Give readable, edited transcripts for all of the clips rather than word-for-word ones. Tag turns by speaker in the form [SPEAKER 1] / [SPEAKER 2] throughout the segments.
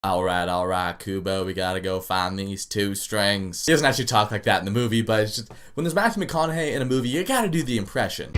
[SPEAKER 1] Alright, Kubo, we gotta go find these two strings. He doesn't actually talk like that in the movie, but it's just, when there's Matthew McConaughey in a movie, you gotta do the impression.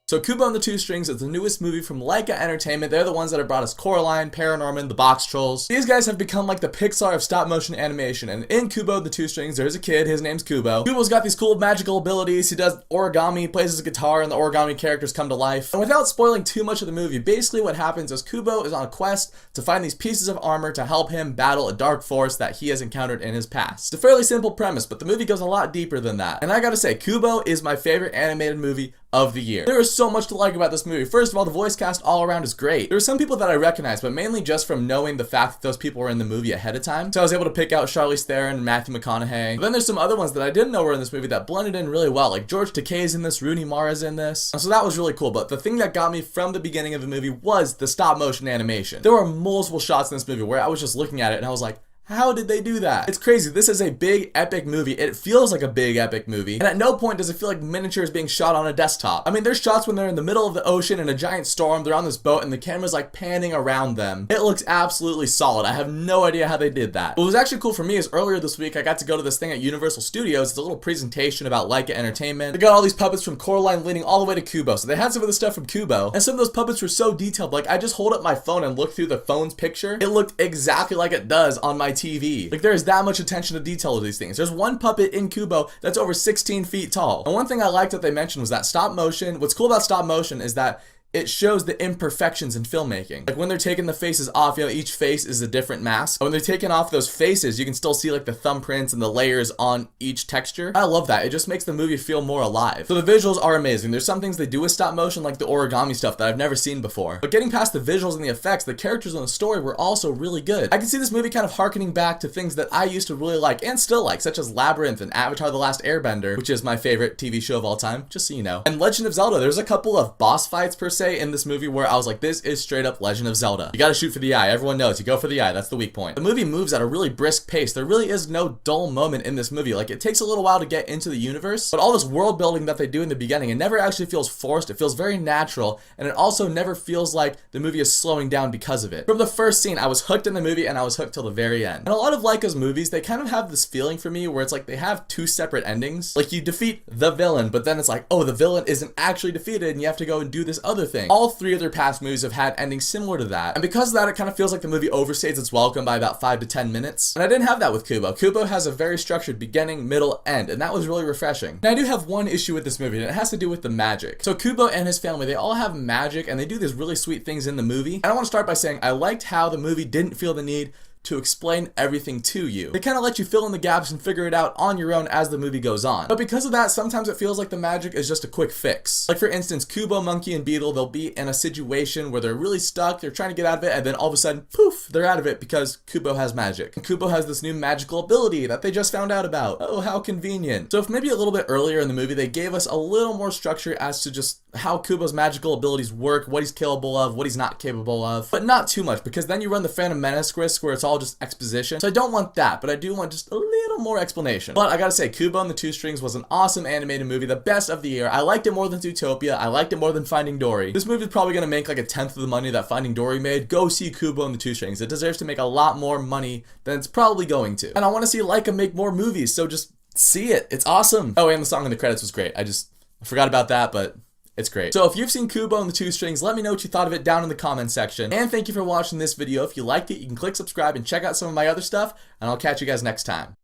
[SPEAKER 1] So Kubo and the Two Strings is the newest movie from Laika Entertainment. They're the ones that have brought us Coraline, Paranorman, the Box Trolls. These guys have become like the Pixar of stop motion animation. And in Kubo and the Two Strings, there's a kid, his name's Kubo. Kubo's got these cool magical abilities. He does origami, plays his guitar, and the origami characters come to life. And without spoiling too much of the movie, basically what happens is Kubo is on a quest to find these pieces of armor to help him battle a dark force that he has encountered in his past. It's a fairly simple premise, but the movie goes a lot deeper than that. And I gotta say, Kubo is my favorite animated movie of the year. There is so much to like about this movie. First of all, the voice cast all around is great. There are some people that I recognize, but mainly just from knowing the fact that those people were in the movie ahead of time. So I was able to pick out Charlize Theron and Matthew McConaughey. But then there's some other ones that I didn't know were in this movie that blended in really well. Like George Takei's in this, Rooney Mara's in this. So that was really cool. But the thing that got me from the beginning of the movie was the stop motion animation. There were multiple shots in this movie where I was just looking at it and I was like, how did they do that? It's crazy. This is a big, epic movie. It feels like a big, epic movie. And at no point does it feel like miniatures being shot on a desktop. I mean, there's shots when they're in the middle of the ocean in a giant storm, they're on this boat, and the camera's like panning around them. It looks absolutely solid. I have no idea how they did that. What was actually cool for me is earlier this week, I got to go to this thing at Universal Studios. It's a little presentation about Laika Entertainment. They got all these puppets from Coraline leading all the way to Kubo. So they had some of the stuff from Kubo. And some of those puppets were so detailed. Like, I just hold up my phone and look through the phone's picture. It looked exactly like it does on my TV. Like, there's that much attention to detail of these things. There's one puppet in Kubo that's over 16 feet tall. And one thing I liked that they mentioned was that stop motion. What's cool about stop motion is that it shows the imperfections in filmmaking. Like when they're taking the faces off, each face is a different mask. When they're taking off those faces, you can still see like the thumbprints and the layers on each texture. I love that. It just makes the movie feel more alive. So the visuals are amazing. There's some things they do with stop motion, like the origami stuff that I've never seen before. But getting past the visuals and the effects, the characters and the story were also really good. I can see this movie kind of harkening back to things that I used to really like and still like, such as Labyrinth and Avatar: The Last Airbender, which is my favorite TV show of all time, just so you know. And Legend of Zelda, there's a couple of boss fights per se in this movie where I was like, this is straight up Legend of Zelda. You gotta shoot for the eye. Everyone knows. You go for the eye. That's the weak point. The movie moves at a really brisk pace. There really is no dull moment in this movie. Like, it takes a little while to get into the universe, but all this world building that they do in the beginning, it never actually feels forced. It feels very natural, and it also never feels like the movie is slowing down because of it. From the first scene, I was hooked in the movie, and I was hooked till the very end. And a lot of Laika's movies, they kind of have this feeling for me where it's like they have two separate endings. Like, you defeat the villain, but then it's like, oh, the villain isn't actually defeated, and you have to go and do this other thing. All three of their past movies have had endings similar to that, and because of that, it kind of feels like the movie overstays its welcome by about 5 to 10 minutes. And I didn't have that with Kubo. Kubo has a very structured beginning, middle, end, and that was really refreshing. And I do have one issue with this movie, and it has to do with the magic. So Kubo and his family, they all have magic, and they do these really sweet things in the movie. And I want to start by saying I liked how the movie didn't feel the need to explain everything to you. They kind of let you fill in the gaps and figure it out on your own as the movie goes on. But because of that, sometimes it feels like the magic is just a quick fix. Like for instance, Kubo, Monkey, and Beetle, they'll be in a situation where they're really stuck, they're trying to get out of it, and then all of a sudden, poof, they're out of it because Kubo has magic. And Kubo has this new magical ability that they just found out about. Oh, how convenient. So if maybe a little bit earlier in the movie, they gave us a little more structure as to just how Kubo's magical abilities work, what he's capable of, what he's not capable of, but not too much, because then you run the Phantom Menace risk where it's all just exposition. So I don't want that, but I do want just a little more explanation. But I gotta say, Kubo and the Two Strings was an awesome animated movie, the best of the year. I liked it more than Zootopia. I liked it more than Finding Dory. This movie is probably gonna make like 1/10 of the money that Finding Dory made. Go see Kubo and the Two Strings. It deserves to make a lot more money than it's probably going to. And I want to see Laika make more movies, so just see it. It's awesome. Oh, and the song in the credits was great. I forgot about that, but it's great. So if you've seen Kubo and the Two Strings, let me know what you thought of it down in the comment section. And thank you for watching this video. If you liked it, you can click subscribe and check out some of my other stuff, and I'll catch you guys next time.